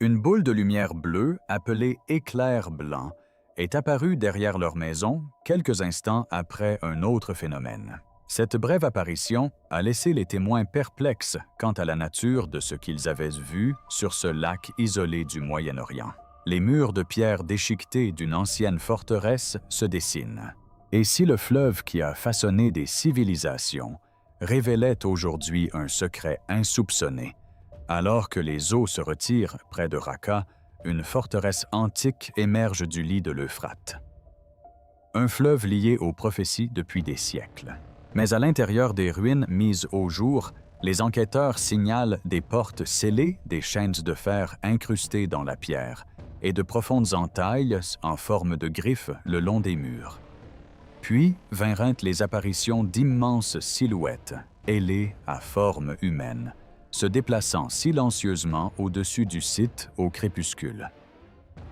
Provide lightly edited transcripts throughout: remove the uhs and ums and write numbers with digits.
Une boule de lumière bleue, appelée éclair blanc, est apparue derrière leur maison quelques instants après un autre phénomène. Cette brève apparition a laissé les témoins perplexes quant à la nature de ce qu'ils avaient vu sur ce lac isolé du Moyen-Orient. Les murs de pierre déchiquetés d'une ancienne forteresse se dessinent. Et si le fleuve qui a façonné des civilisations révélait aujourd'hui un secret insoupçonné, alors que les eaux se retirent près de Raqqa, une forteresse antique émerge du lit de l'Euphrate. Un fleuve lié aux prophéties depuis des siècles. Mais à l'intérieur des ruines mises au jour, les enquêteurs signalent des portes scellées, des chaînes de fer incrustées dans la pierre et de profondes entailles en forme de griffes le long des murs. Puis vinrent les apparitions d'immenses silhouettes, ailées à forme humaine, se déplaçant silencieusement au-dessus du site au crépuscule.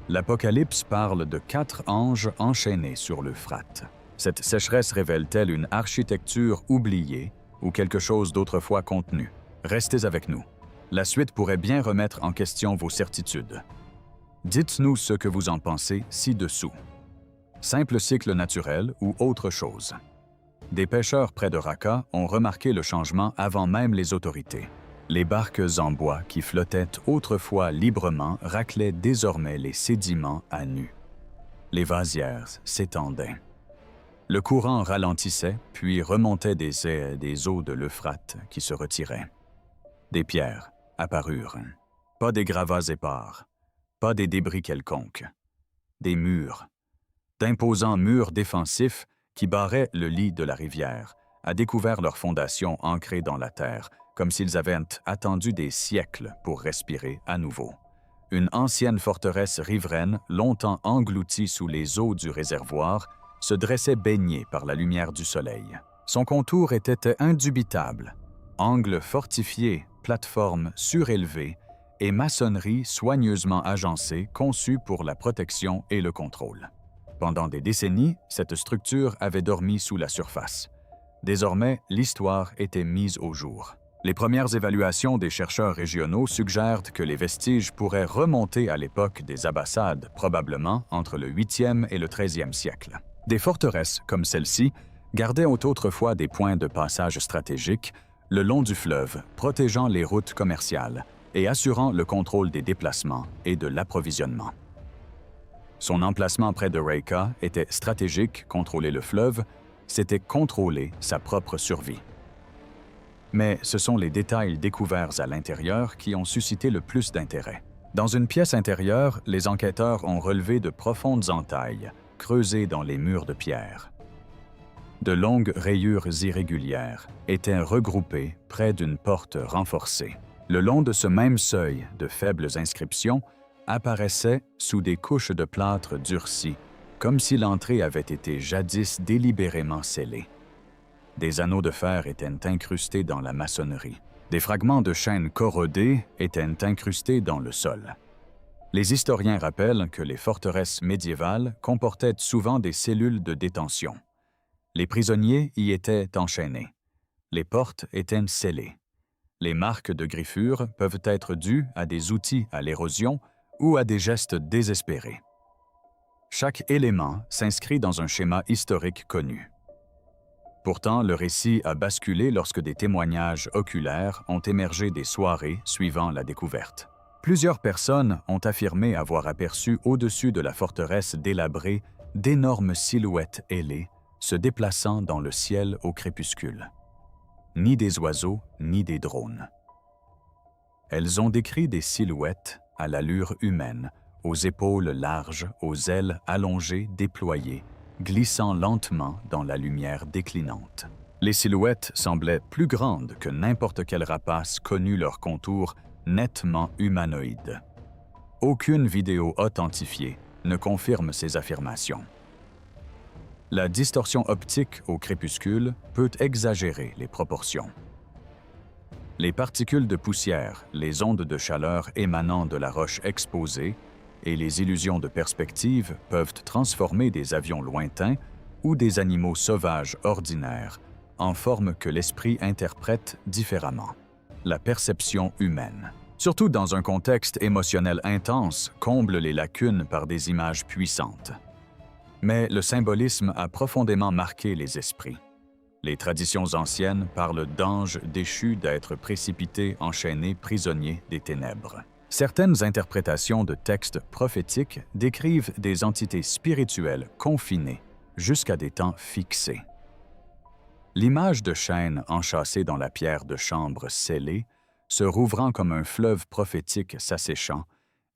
L'Apocalypse parle de 4 anges enchaînés sur l'Euphrate. Cette sécheresse révèle-t-elle une architecture oubliée ou quelque chose d'autrefois contenu? Restez avec nous. La suite pourrait bien remettre en question vos certitudes. Dites-nous ce que vous en pensez ci-dessous. Simple cycle naturel ou autre chose? Des pêcheurs près de Raqqa ont remarqué le changement avant même les autorités. Les barques en bois qui flottaient autrefois librement raclaient désormais les sédiments à nu. Les vasières s'étendaient. Le courant ralentissait, puis remontait des eaux de l'Euphrate qui se retiraient. Des pierres apparurent. Pas des gravats épars, pas des débris quelconques. Des murs. D'imposants murs défensifs qui barraient le lit de la rivière, a découvert leurs fondations ancrées dans la terre, comme s'ils avaient attendu des siècles pour respirer à nouveau. Une ancienne forteresse riveraine, longtemps engloutie sous les eaux du réservoir, se dressait baignée par la lumière du soleil. Son contour était indubitable. Angles fortifiés, plateformes surélevées et maçonnerie soigneusement agencée conçue pour la protection et le contrôle. Pendant des décennies, cette structure avait dormi sous la surface. Désormais, l'histoire était mise au jour. Les premières évaluations des chercheurs régionaux suggèrent que les vestiges pourraient remonter à l'époque des Abbassades, probablement entre le 8e et le 13e siècle. Des forteresses comme celle-ci gardaient autrefois des points de passage stratégiques le long du fleuve, protégeant les routes commerciales et assurant le contrôle des déplacements et de l'approvisionnement. Son emplacement près de Raqqa était stratégique, contrôler le fleuve, c'était contrôler sa propre survie. Mais ce sont les détails découverts à l'intérieur qui ont suscité le plus d'intérêt. Dans une pièce intérieure, les enquêteurs ont relevé de profondes entailles, creusées dans les murs de pierre. De longues rayures irrégulières étaient regroupées près d'une porte renforcée. Le long de ce même seuil, de faibles inscriptions apparaissaient sous des couches de plâtre durci, comme si l'entrée avait été jadis délibérément scellée. Des anneaux de fer étaient incrustés dans la maçonnerie. Des fragments de chaînes corrodées étaient incrustés dans le sol. Les historiens rappellent que les forteresses médiévales comportaient souvent des cellules de détention. Les prisonniers y étaient enchaînés. Les portes étaient scellées. Les marques de griffure peuvent être dues à des outils à l'érosion ou à des gestes désespérés. Chaque élément s'inscrit dans un schéma historique connu. Pourtant, le récit a basculé lorsque des témoignages oculaires ont émergé des soirées suivant la découverte. Plusieurs personnes ont affirmé avoir aperçu au-dessus de la forteresse délabrée d'énormes silhouettes ailées se déplaçant dans le ciel au crépuscule. Ni des oiseaux, ni des drones. Elles ont décrit des silhouettes à l'allure humaine, aux épaules larges, aux ailes allongées, déployées, glissant lentement dans la lumière déclinante. Les silhouettes semblaient plus grandes que n'importe quelle rapace connue leur contour nettement humanoïde. Aucune vidéo authentifiée ne confirme ces affirmations. La distorsion optique au crépuscule peut exagérer les proportions. Les particules de poussière, les ondes de chaleur émanant de la roche exposée et les illusions de perspective peuvent transformer des avions lointains ou des animaux sauvages ordinaires en formes que l'esprit interprète différemment. La perception humaine. surtout dans un contexte émotionnel intense, comble les lacunes par des images puissantes. Mais le symbolisme a profondément marqué les esprits. Les traditions anciennes parlent d'anges déchus d'être précipités, enchaînés, prisonniers des ténèbres. Certaines interprétations de textes prophétiques décrivent des entités spirituelles confinées jusqu'à des temps fixés. L'image de chêne enchâssée dans la pierre de chambre scellée, se rouvrant comme un fleuve prophétique s'asséchant,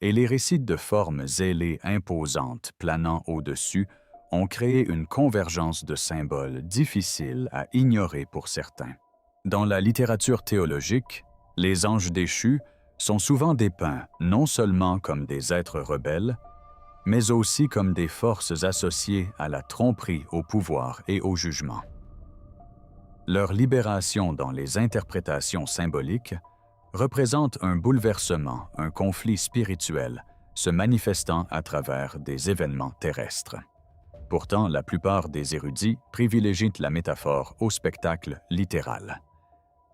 et les récits de formes ailées imposantes planant au-dessus ont créé une convergence de symboles difficiles à ignorer pour certains. Dans la littérature théologique, les anges déchus sont souvent dépeints non seulement comme des êtres rebelles, mais aussi comme des forces associées à la tromperie, au pouvoir et au jugement. Leur libération dans les interprétations symboliques représente un bouleversement, un conflit spirituel se manifestant à travers des événements terrestres. Pourtant, la plupart des érudits privilégient la métaphore au spectacle littéral.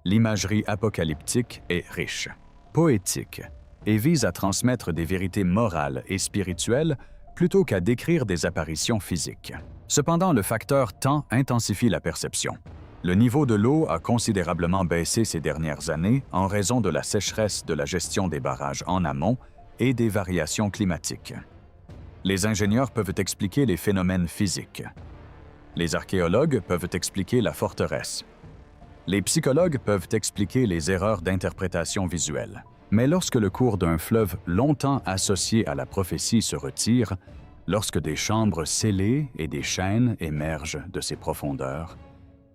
L'imagerie apocalyptique est riche, poétique, et vise à transmettre des vérités morales et spirituelles plutôt qu'à décrire des apparitions physiques. Cependant, le facteur temps intensifie la perception. Le niveau de l'eau a considérablement baissé ces dernières années en raison de la sécheresse de la gestion des barrages en amont et des variations climatiques. Les ingénieurs peuvent expliquer les phénomènes physiques. Les archéologues peuvent expliquer la forteresse. Les psychologues peuvent expliquer les erreurs d'interprétation visuelle. Mais lorsque le cours d'un fleuve longtemps associé à la prophétie se retire, lorsque des chambres scellées et des chaînes émergent de ses profondeurs,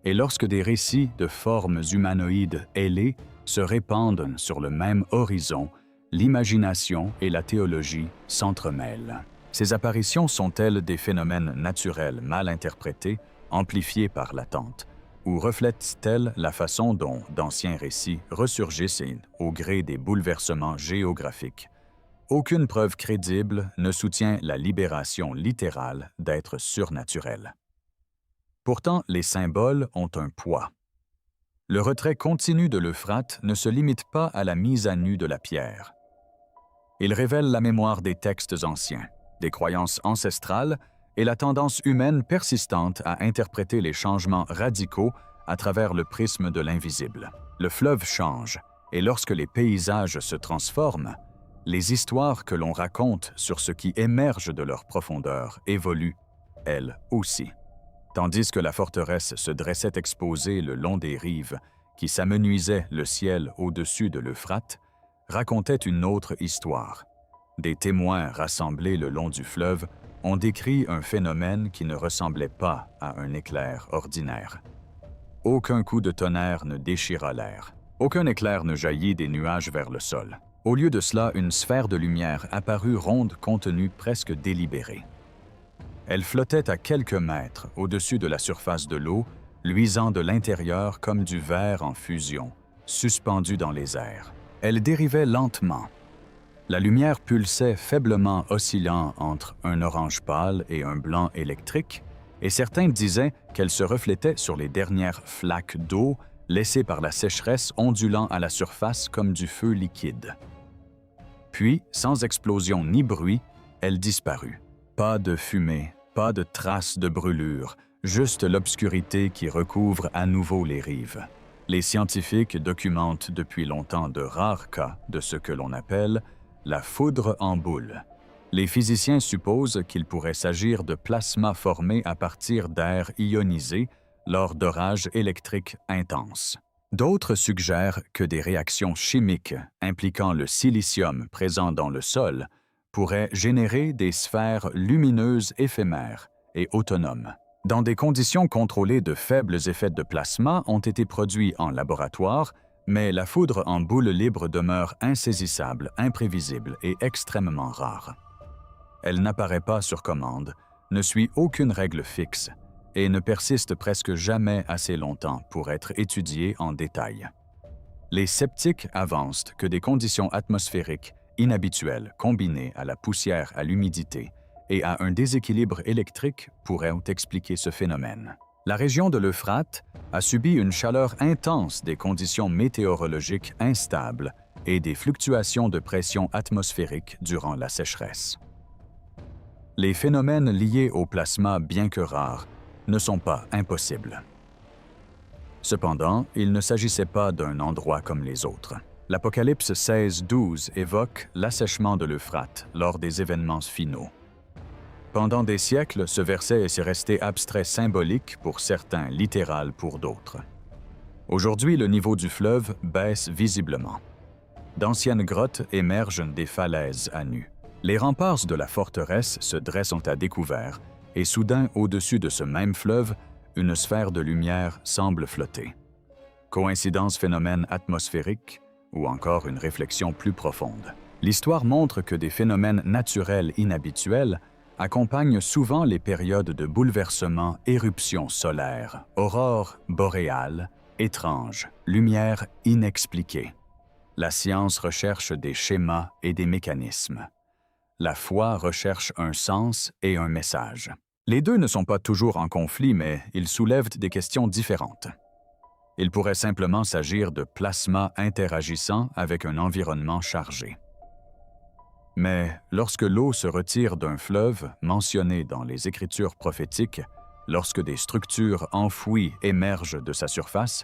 et lorsque des récits de formes humanoïdes ailées se répandent sur le même horizon, l'imagination et la théologie s'entremêlent. Ces apparitions sont-elles des phénomènes naturels mal interprétés, amplifiés par l'attente, ou reflètent-elles la façon dont d'anciens récits ressurgissent au gré des bouleversements géographiques? Aucune preuve crédible ne soutient la libération littérale d'êtres surnaturels. Pourtant, les symboles ont un poids. Le retrait continu de l'Euphrate ne se limite pas à la mise à nu de la pierre. Il révèle la mémoire des textes anciens, des croyances ancestrales et la tendance humaine persistante à interpréter les changements radicaux à travers le prisme de l'invisible. Le fleuve change, et lorsque les paysages se transforment, les histoires que l'on raconte sur ce qui émerge de leur profondeur évoluent, elles aussi. Tandis que la forteresse se dressait exposée le long des rives, qui s'amenuisaient le ciel au-dessus de l'Euphrate, racontait une autre histoire. Des témoins rassemblés le long du fleuve ont décrit un phénomène qui ne ressemblait pas à un éclair ordinaire. Aucun coup de tonnerre ne déchira l'air. Aucun éclair ne jaillit des nuages vers le sol. Au lieu de cela, une sphère de lumière apparut ronde, contenue, presque délibérée. Elle flottait à quelques mètres au-dessus de la surface de l'eau, luisant de l'intérieur comme du verre en fusion, suspendue dans les airs. Elle dérivait lentement. La lumière pulsait faiblement, oscillant entre un orange pâle et un blanc électrique, et certains disaient qu'elle se reflétait sur les dernières flaques d'eau laissées par la sécheresse ondulant à la surface comme du feu liquide. Puis, sans explosion ni bruit, elle disparut. Pas de fumée, pas de traces de brûlure, juste l'obscurité qui recouvre à nouveau les rives. Les scientifiques documentent depuis longtemps de rares cas de ce que l'on appelle la foudre en boule. Les physiciens supposent qu'il pourrait s'agir de plasma formé à partir d'air ionisé lors d'orages électriques intenses. D'autres suggèrent que des réactions chimiques impliquant le silicium présent dans le sol pourraient générer des sphères lumineuses éphémères et autonomes. Dans des conditions contrôlées, de faibles effets de plasma ont été produits en laboratoire, mais la foudre en boule libre demeure insaisissable, imprévisible et extrêmement rare. Elle n'apparaît pas sur commande, ne suit aucune règle fixe et ne persiste presque jamais assez longtemps pour être étudiée en détail. Les sceptiques avancent que des conditions atmosphériques inhabituelles combinées à la poussière, à l'humidité et à un déséquilibre électrique pourraient expliquer ce phénomène. La région de l'Euphrate a subi une chaleur intense, des conditions météorologiques instables et des fluctuations de pression atmosphérique durant la sécheresse. Les phénomènes liés au plasma, bien que rares, ne sont pas impossibles. Cependant, il ne s'agissait pas d'un endroit comme les autres. L'Apocalypse 16:12 évoque l'assèchement de l'Euphrate lors des événements finaux. Pendant des siècles, ce verset est resté abstrait symbolique pour certains, littéral pour d'autres. Aujourd'hui, le niveau du fleuve baisse visiblement. D'anciennes grottes émergent des falaises à nu. Les remparts de la forteresse se dressent à découvert, et soudain, au-dessus de ce même fleuve, une sphère de lumière semble flotter. Coïncidence phénomène atmosphérique ou encore une réflexion plus profonde? L'histoire montre que des phénomènes naturels inhabituels accompagnent souvent les périodes de bouleversement, éruptions solaires, aurores boréales, étranges, lumière inexpliquée. La science recherche des schémas et des mécanismes. La foi recherche un sens et un message. Les deux ne sont pas toujours en conflit, mais ils soulèvent des questions différentes. Il pourrait simplement s'agir de plasma interagissant avec un environnement chargé. Mais lorsque l'eau se retire d'un fleuve mentionné dans les Écritures prophétiques, lorsque des structures enfouies émergent de sa surface,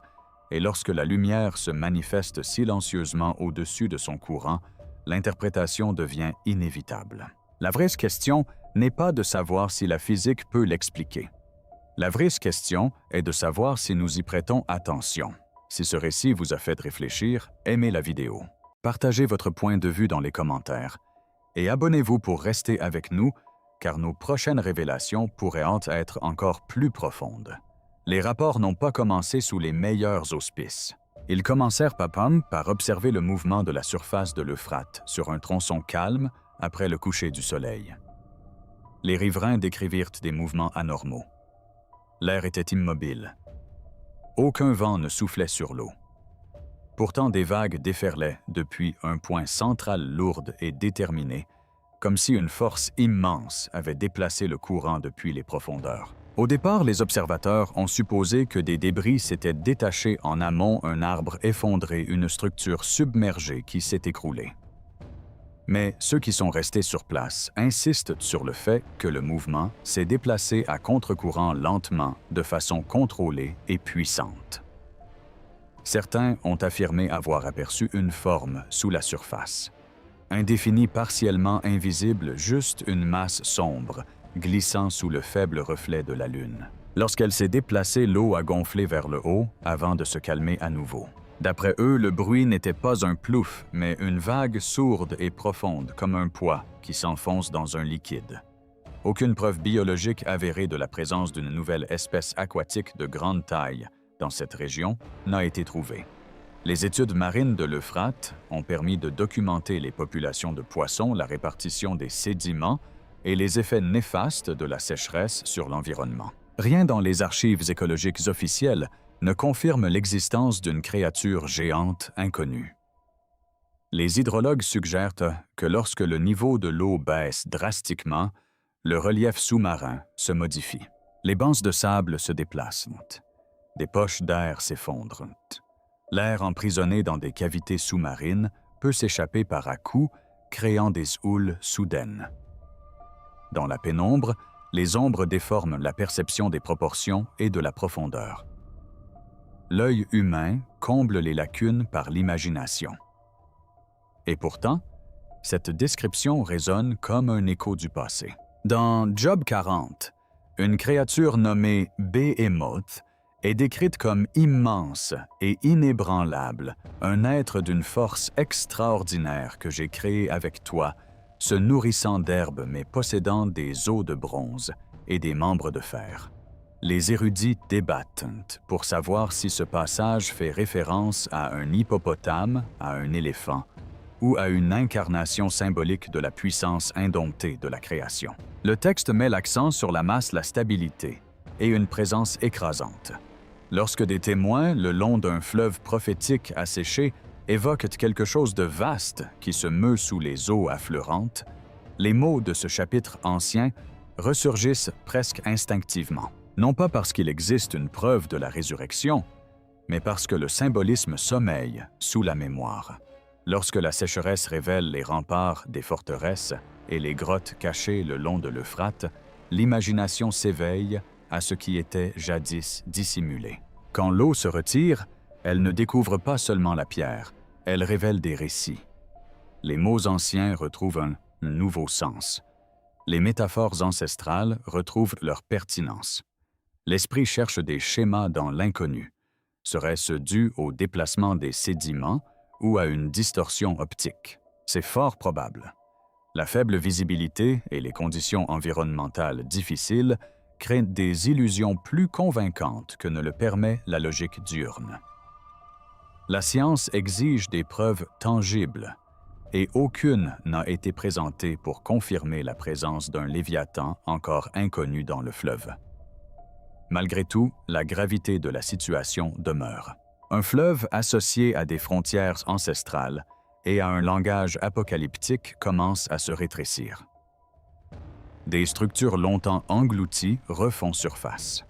et lorsque la lumière se manifeste silencieusement au-dessus de son courant, l'interprétation devient inévitable. La vraie question n'est pas de savoir si la physique peut l'expliquer. La vraie question est de savoir si nous y prêtons attention. Si ce récit vous a fait réfléchir, aimez la vidéo. Partagez votre point de vue dans les commentaires et abonnez-vous pour rester avec nous, car nos prochaines révélations pourraient être encore plus profondes. Les rapports n'ont pas commencé sous les meilleurs auspices. Ils commencèrent par observer le mouvement de la surface de l'Euphrate sur un tronçon calme après le coucher du soleil. Les riverains décrivirent des mouvements anormaux. L'air était immobile. Aucun vent ne soufflait sur l'eau. Pourtant, des vagues déferlaient depuis un point central lourd et déterminé, comme si une force immense avait déplacé le courant depuis les profondeurs. Au départ, les observateurs ont supposé que des débris s'étaient détachés en amont, un arbre effondré, une structure submergée qui s'est écroulée. Mais ceux qui sont restés sur place insistent sur le fait que le mouvement s'est déplacé à contre-courant lentement, de façon contrôlée et puissante. Certains ont affirmé avoir aperçu une forme sous la surface. Indéfinie, partiellement invisible, juste une masse sombre, glissant sous le faible reflet de la lune. Lorsqu'elle s'est déplacée, l'eau a gonflé vers le haut avant de se calmer à nouveau. D'après eux, le bruit n'était pas un plouf, mais une vague sourde et profonde, comme un poids qui s'enfonce dans un liquide. Aucune preuve biologique avérée de la présence d'une nouvelle espèce aquatique de grande taille dans cette région n'a été trouvée. Les études marines de l'Euphrate ont permis de documenter les populations de poissons, la répartition des sédiments et les effets néfastes de la sécheresse sur l'environnement. Rien dans les archives écologiques officielles ne confirme l'existence d'une créature géante inconnue. Les hydrologues suggèrent que lorsque le niveau de l'eau baisse drastiquement, le relief sous-marin se modifie. Les bancs de sable se déplacent. Des poches d'air s'effondrent. L'air emprisonné dans des cavités sous-marines peut s'échapper par à-coups, créant des houles soudaines. Dans la pénombre, les ombres déforment la perception des proportions et de la profondeur. L'œil humain comble les lacunes par l'imagination. Et pourtant, cette description résonne comme un écho du passé. Dans Job 40, une créature nommée Behemoth est décrite comme immense et inébranlable, un être d'une force extraordinaire que j'ai créé avec toi, se nourrissant d'herbes mais possédant des os de bronze et des membres de fer. Les érudits débattent pour savoir si ce passage fait référence à un hippopotame, à un éléphant, ou à une incarnation symbolique de la puissance indomptée de la création. Le texte met l'accent sur la masse, la stabilité et une présence écrasante. Lorsque des témoins, le long d'un fleuve prophétique asséché, évoquent quelque chose de vaste qui se meut sous les eaux affleurantes, les mots de ce chapitre ancien ressurgissent presque instinctivement. Non pas parce qu'il existe une preuve de la résurrection, mais parce que le symbolisme sommeille sous la mémoire. Lorsque la sécheresse révèle les remparts des forteresses et les grottes cachées le long de l'Euphrate, l'imagination s'éveille à ce qui était jadis dissimulé. Quand l'eau se retire, elle ne découvre pas seulement la pierre, elle révèle des récits. Les mots anciens retrouvent un nouveau sens. Les métaphores ancestrales retrouvent leur pertinence. L'esprit cherche des schémas dans l'inconnu. Serait-ce dû au déplacement des sédiments ou à une distorsion optique? C'est fort probable. La faible visibilité et les conditions environnementales difficiles créent des illusions plus convaincantes que ne le permet la logique diurne. La science exige des preuves tangibles, et aucune n'a été présentée pour confirmer la présence d'un léviathan encore inconnu dans le fleuve. Malgré tout, la gravité de la situation demeure. Un fleuve associé à des frontières ancestrales et à un langage apocalyptique commence à se rétrécir. Des structures longtemps englouties refont surface.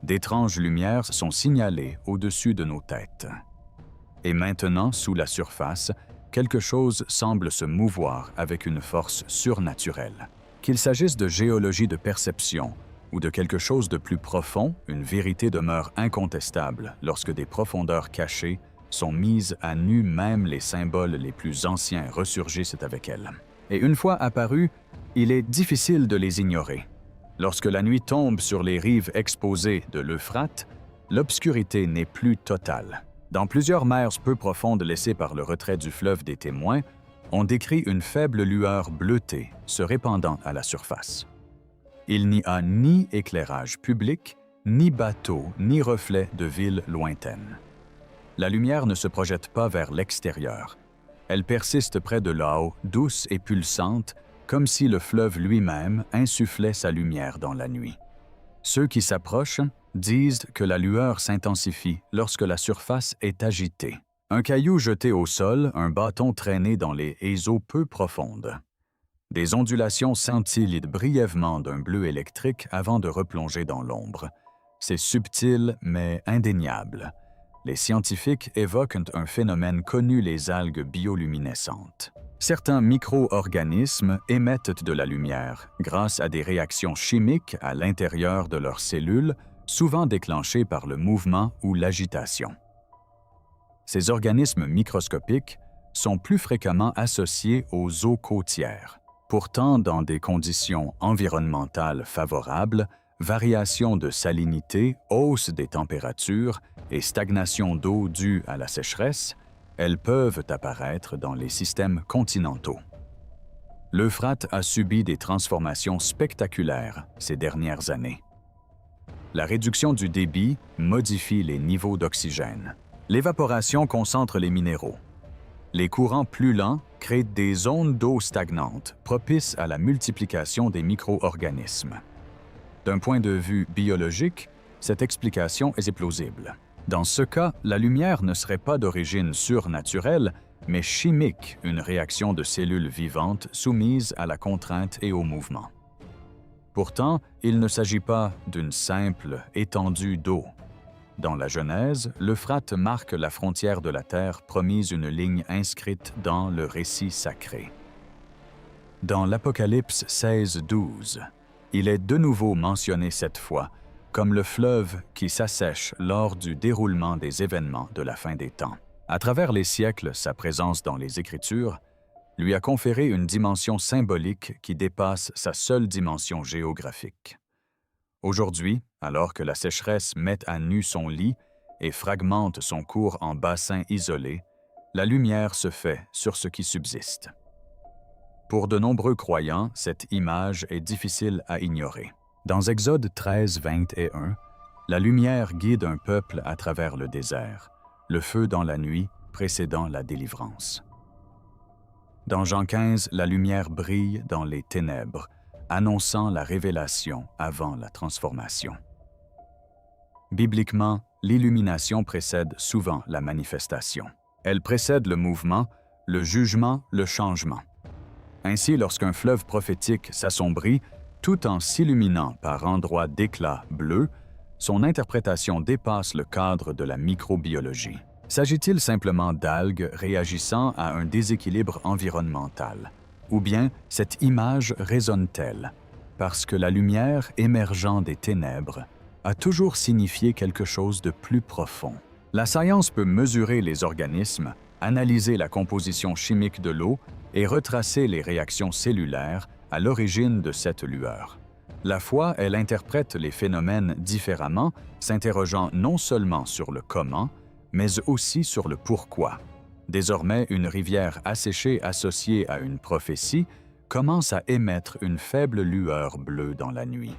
D'étranges lumières sont signalées au-dessus de nos têtes. Et maintenant, sous la surface, quelque chose semble se mouvoir avec une force surnaturelle. Qu'il s'agisse de géologie de perception ou de quelque chose de plus profond, une vérité demeure incontestable lorsque des profondeurs cachées sont mises à nu, même les symboles les plus anciens ressurgissent avec elles. Et une fois apparus, il est difficile de les ignorer. Lorsque la nuit tombe sur les rives exposées de l'Euphrate, l'obscurité n'est plus totale. Dans plusieurs mers peu profondes laissées par le retrait du fleuve des témoins, on décrit une faible lueur bleutée se répandant à la surface. Il n'y a ni éclairage public, ni bateau, ni reflet de villes lointaines. La lumière ne se projette pas vers l'extérieur. Elle persiste près de là-haut, douce et pulsante, comme si le fleuve lui-même insufflait sa lumière dans la nuit. Ceux qui s'approchent disent que la lueur s'intensifie lorsque la surface est agitée. Un caillou jeté au sol, un bâton traîné dans les eaux peu profondes. Des ondulations scintillent brièvement d'un bleu électrique avant de replonger dans l'ombre. C'est subtil mais indéniable. Les scientifiques évoquent un phénomène connu, les algues bioluminescentes. Certains micro-organismes émettent de la lumière grâce à des réactions chimiques à l'intérieur de leurs cellules, souvent déclenchées par le mouvement ou l'agitation. Ces organismes microscopiques sont plus fréquemment associés aux eaux côtières. Pourtant, dans des conditions environnementales favorables, variation de salinité, hausse des températures et stagnation d'eau due à la sécheresse, elles peuvent apparaître dans les systèmes continentaux. L'Euphrate a subi des transformations spectaculaires ces dernières années. La réduction du débit modifie les niveaux d'oxygène. L'évaporation concentre les minéraux. Les courants plus lents créent des zones d'eau stagnantes, propices à la multiplication des micro-organismes. D'un point de vue biologique, cette explication est plausible. Dans ce cas, la lumière ne serait pas d'origine surnaturelle, mais chimique, une réaction de cellules vivantes soumises à la contrainte et au mouvement. Pourtant, il ne s'agit pas d'une simple étendue d'eau. Dans la Genèse, l'Euphrate marque la frontière de la terre, promise une ligne inscrite dans le récit sacré. Dans l'Apocalypse 16:12, il est de nouveau mentionné cette fois comme le fleuve qui s'assèche lors du déroulement des événements de la fin des temps. À travers les siècles, sa présence dans les Écritures lui a conféré une dimension symbolique qui dépasse sa seule dimension géographique. Aujourd'hui, alors que la sécheresse met à nu son lit et fragmente son cours en bassins isolés, la lumière se fait sur ce qui subsiste. Pour de nombreux croyants, cette image est difficile à ignorer. Dans Exode 13:21, la lumière guide un peuple à travers le désert, le feu dans la nuit précédant la délivrance. Dans Jean 15, la lumière brille dans les ténèbres, annonçant la révélation avant la transformation. Bibliquement, l'illumination précède souvent la manifestation. Elle précède le mouvement, le jugement, le changement. Ainsi, lorsqu'un fleuve prophétique s'assombrit, tout en s'illuminant par endroits d'éclat bleu, son interprétation dépasse le cadre de la microbiologie. S'agit-il simplement d'algues réagissant à un déséquilibre environnemental? Ou bien cette image résonne-t-elle parce que la lumière émergeant des ténèbres a toujours signifié quelque chose de plus profond? La science peut mesurer les organismes, analyser la composition chimique de l'eau et retracer les réactions cellulaires à l'origine de cette lueur. La foi, elle interprète les phénomènes différemment, s'interrogeant non seulement sur le comment, mais aussi sur le pourquoi. Désormais, une rivière asséchée associée à une prophétie commence à émettre une faible lueur bleue dans la nuit.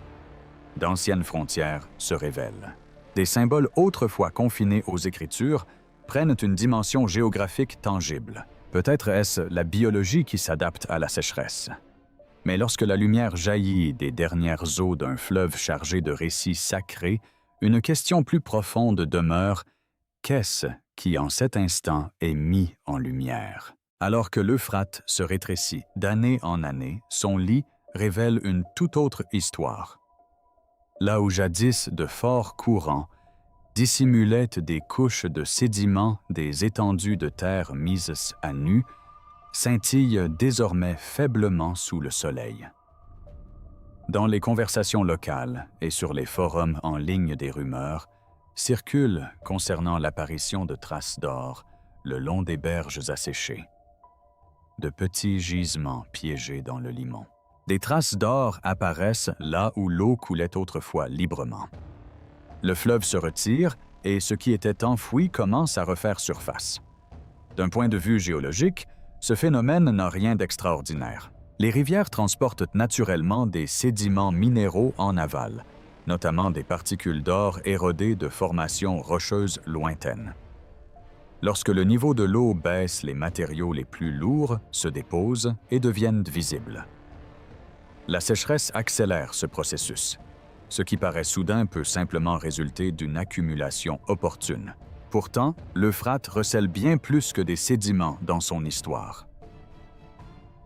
D'anciennes frontières se révèlent. Des symboles autrefois confinés aux Écritures prennent une dimension géographique tangible. Peut-être est-ce la biologie qui s'adapte à la sécheresse. Mais lorsque la lumière jaillit des dernières eaux d'un fleuve chargé de récits sacrés, une question plus profonde demeure: qu'est-ce qui, en cet instant, est mis en lumière? Alors que l'Euphrate se rétrécit d'année en année, son lit révèle une toute autre histoire. Là où jadis de forts courants dissimulaient des couches de sédiments des étendues de terre mises à nu, scintillent désormais faiblement sous le soleil. Dans les conversations locales et sur les forums en ligne des rumeurs, circulent concernant l'apparition de traces d'or le long des berges asséchées, de petits gisements piégés dans le limon. Des traces d'or apparaissent là où l'eau coulait autrefois librement. Le fleuve se retire et ce qui était enfoui commence à refaire surface. D'un point de vue géologique, ce phénomène n'a rien d'extraordinaire. Les rivières transportent naturellement des sédiments minéraux en aval, notamment des particules d'or érodées de formations rocheuses lointaines. Lorsque le niveau de l'eau baisse, les matériaux les plus lourds se déposent et deviennent visibles. La sécheresse accélère ce processus. Ce qui paraît soudain peut simplement résulter d'une accumulation opportune. Pourtant, l'Euphrate recèle bien plus que des sédiments dans son histoire.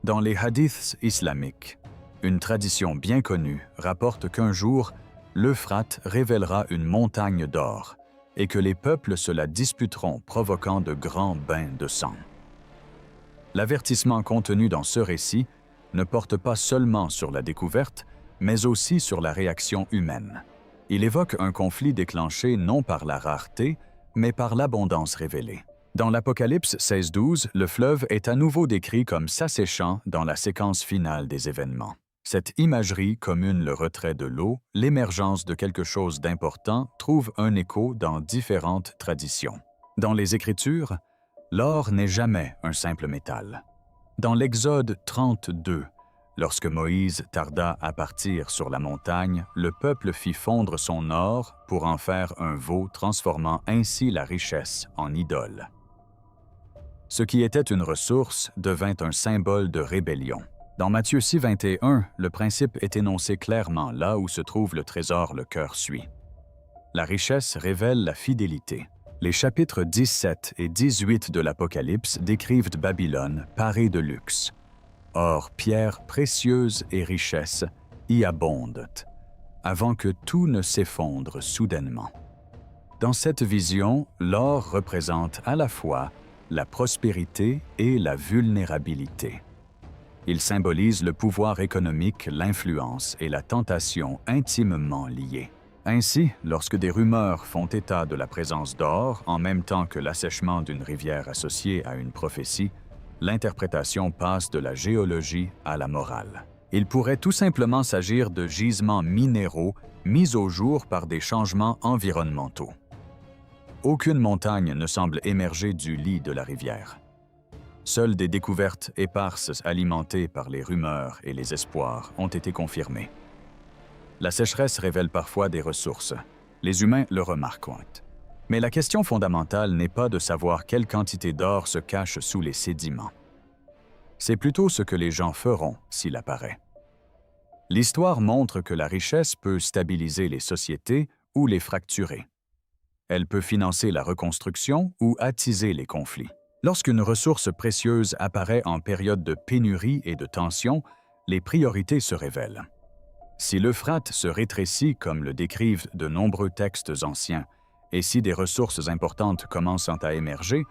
Dans les hadiths islamiques, une tradition bien connue rapporte qu'un jour, l'Euphrate révélera une montagne d'or et que les peuples se la disputeront, provoquant de grands bains de sang. L'avertissement contenu dans ce récit ne porte pas seulement sur la découverte, mais aussi sur la réaction humaine. Il évoque un conflit déclenché non par la rareté, mais par l'abondance révélée. Dans l'Apocalypse 16:12, le fleuve est à nouveau décrit comme s'asséchant dans la séquence finale des événements. Cette imagerie commune le retrait de l'eau, l'émergence de quelque chose d'important, trouve un écho dans différentes traditions. Dans les Écritures, l'or n'est jamais un simple métal. Dans l'Exode 32, lorsque Moïse tarda à partir sur la montagne, le peuple fit fondre son or pour en faire un veau, transformant ainsi la richesse en idole. Ce qui était une ressource devint un symbole de rébellion. Dans Matthieu 6:21, le principe est énoncé clairement: là où se trouve le trésor, le cœur suit. La richesse révèle la fidélité. Les chapitres 17 et 18 de l'Apocalypse décrivent Babylone parée de luxe. Or, pierres précieuses et richesses y abondent, avant que tout ne s'effondre soudainement. Dans cette vision, l'or représente à la fois la prospérité et la vulnérabilité. Il symbolise le pouvoir économique, l'influence et la tentation intimement liées. Ainsi, lorsque des rumeurs font état de la présence d'or, en même temps que l'assèchement d'une rivière associée à une prophétie, l'interprétation passe de la géologie à la morale. Il pourrait tout simplement s'agir de gisements minéraux mis au jour par des changements environnementaux. Aucune montagne ne semble émerger du lit de la rivière. Seules des découvertes éparses alimentées par les rumeurs et les espoirs ont été confirmées. La sécheresse révèle parfois des ressources. Les humains le remarquent. Mais la question fondamentale n'est pas de savoir quelle quantité d'or se cache sous les sédiments. C'est plutôt ce que les gens feront s'il apparaît. L'histoire montre que la richesse peut stabiliser les sociétés ou les fracturer. Elle peut financer la reconstruction ou attiser les conflits. Lorsqu'une ressource précieuse apparaît en période de pénurie et de tension, les priorités se révèlent. Si l'Euphrate se rétrécit comme le décrivent de nombreux textes anciens, Et si des ressources importantes commencent à émerger,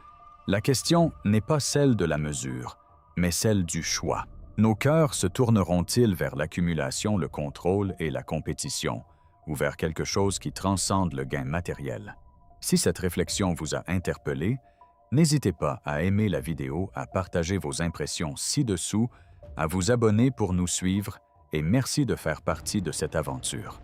la question n'est pas celle de la mesure, mais celle du choix. Nos cœurs se tourneront-ils vers l'accumulation, le contrôle et la compétition, ou vers quelque chose qui transcende le gain matériel? Si cette réflexion vous a interpellé, n'hésitez pas à aimer la vidéo, à partager vos impressions ci-dessous, à vous abonner pour nous suivre et merci de faire partie de cette aventure.